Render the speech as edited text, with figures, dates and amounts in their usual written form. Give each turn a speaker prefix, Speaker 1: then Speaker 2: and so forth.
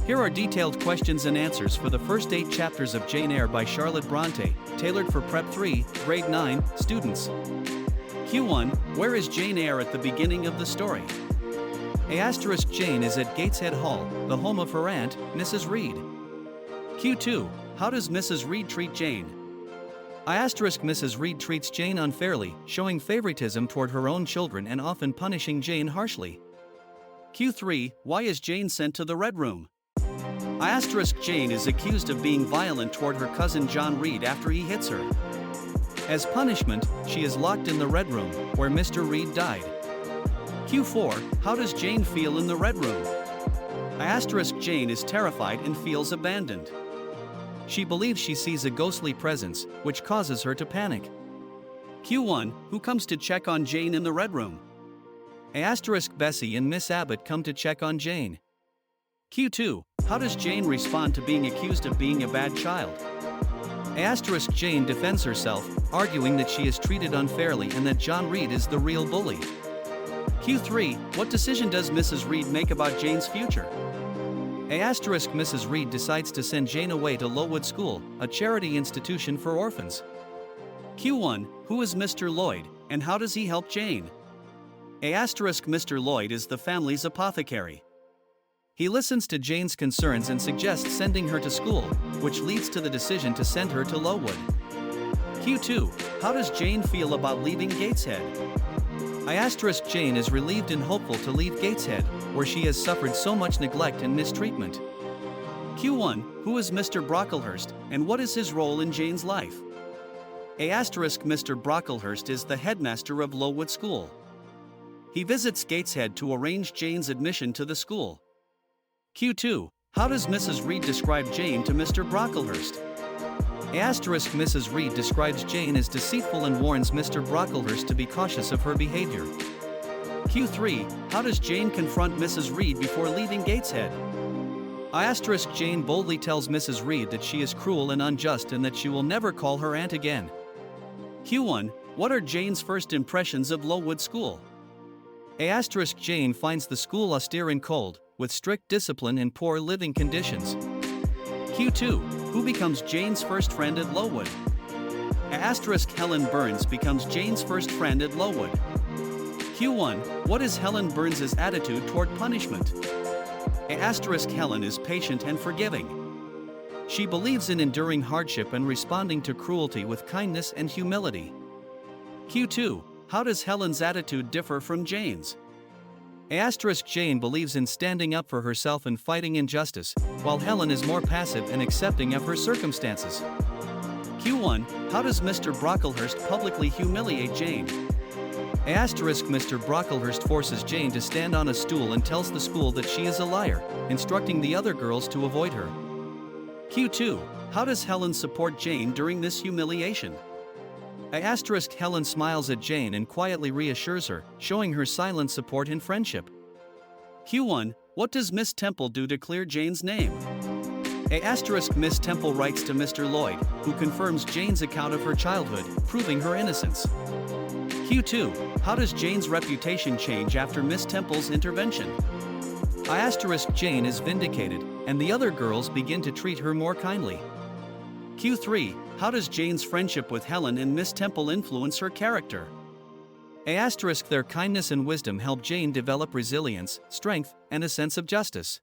Speaker 1: Here are detailed questions and answers for the first 8 chapters of Jane Eyre by Charlotte Bronte, tailored for Prep 3, Grade 9, students. Q1. Where is Jane Eyre at the beginning of the story? Jane is at Gateshead Hall, the home of her aunt, Mrs. Reed. Q2. How does Mrs. Reed treat Jane? Mrs. Reed treats Jane unfairly, showing favoritism toward her own children and often punishing Jane harshly. Q3. Why is Jane sent to the Red Room? Jane is accused of being violent toward her cousin John Reed after he hits her. As punishment, she is locked in the Red Room, where Mr. Reed died. Q4. How does Jane feel in the Red Room? Jane is terrified and feels abandoned. She believes she sees a ghostly presence, which causes her to panic. Q1. Who comes to check on Jane in the Red Room? Bessie and Miss Abbott come to check on Jane. Q2. How does Jane respond to being accused of being a bad child? Jane defends herself, arguing that she is treated unfairly and that John Reed is the real bully. Q3. What decision does Mrs. Reed make about Jane's future? Mrs. Reed decides to send Jane away to Lowood School, a charity institution for orphans. Q1. Who is Mr. Lloyd, and how does he help Jane? Mr. Lloyd is the family's apothecary. He listens to Jane's concerns and suggests sending her to school, which leads to the decision to send her to Lowood. Q2. How does Jane feel about leaving Gateshead? Jane is relieved and hopeful to leave Gateshead, where she has suffered so much neglect and mistreatment. Q1. Who is Mr. Brocklehurst, and what is his role in Jane's life? Mr. Brocklehurst is the headmaster of Lowood School. He visits Gateshead to arrange Jane's admission to the school. Q2. How does Mrs. Reed describe Jane to Mr. Brocklehurst? Mrs. Reed describes Jane as deceitful and warns Mr. Brocklehurst to be cautious of her behavior. Q3. How does Jane confront Mrs. Reed before leaving Gateshead? Jane boldly tells Mrs. Reed that she is cruel and unjust and that she will never call her aunt again. Q1. What are Jane's first impressions of Lowood School? Jane finds the school austere and cold, with strict discipline and poor living conditions. Q2. Who becomes Jane's first friend at Lowood? Helen Burns becomes Jane's first friend at Lowood. Q1. What is Helen Burns's attitude toward punishment? Helen is patient and forgiving. She believes in enduring hardship and responding to cruelty with kindness and humility. Q2. How does Helen's attitude differ from Jane's? Jane believes in standing up for herself and fighting injustice, while Helen is more passive and accepting of her circumstances. Q1. How does Mr. Brocklehurst publicly humiliate Jane? Mr. Brocklehurst forces Jane to stand on a stool and tells the school that she is a liar, instructing the other girls to avoid her. Q2. How does Helen support Jane during this humiliation? Helen smiles at Jane and quietly reassures her, showing her silent support and friendship. Q1. What does Miss Temple do to clear Jane's name? Miss Temple writes to Mr. Lloyd, who confirms Jane's account of her childhood, proving her innocence. Q2. How does Jane's reputation change after Miss Temple's intervention? Jane is vindicated, and the other girls begin to treat her more kindly. Q3. How does Jane's friendship with Helen and Miss Temple influence her character? Their kindness and wisdom help Jane develop resilience, strength, and a sense of justice.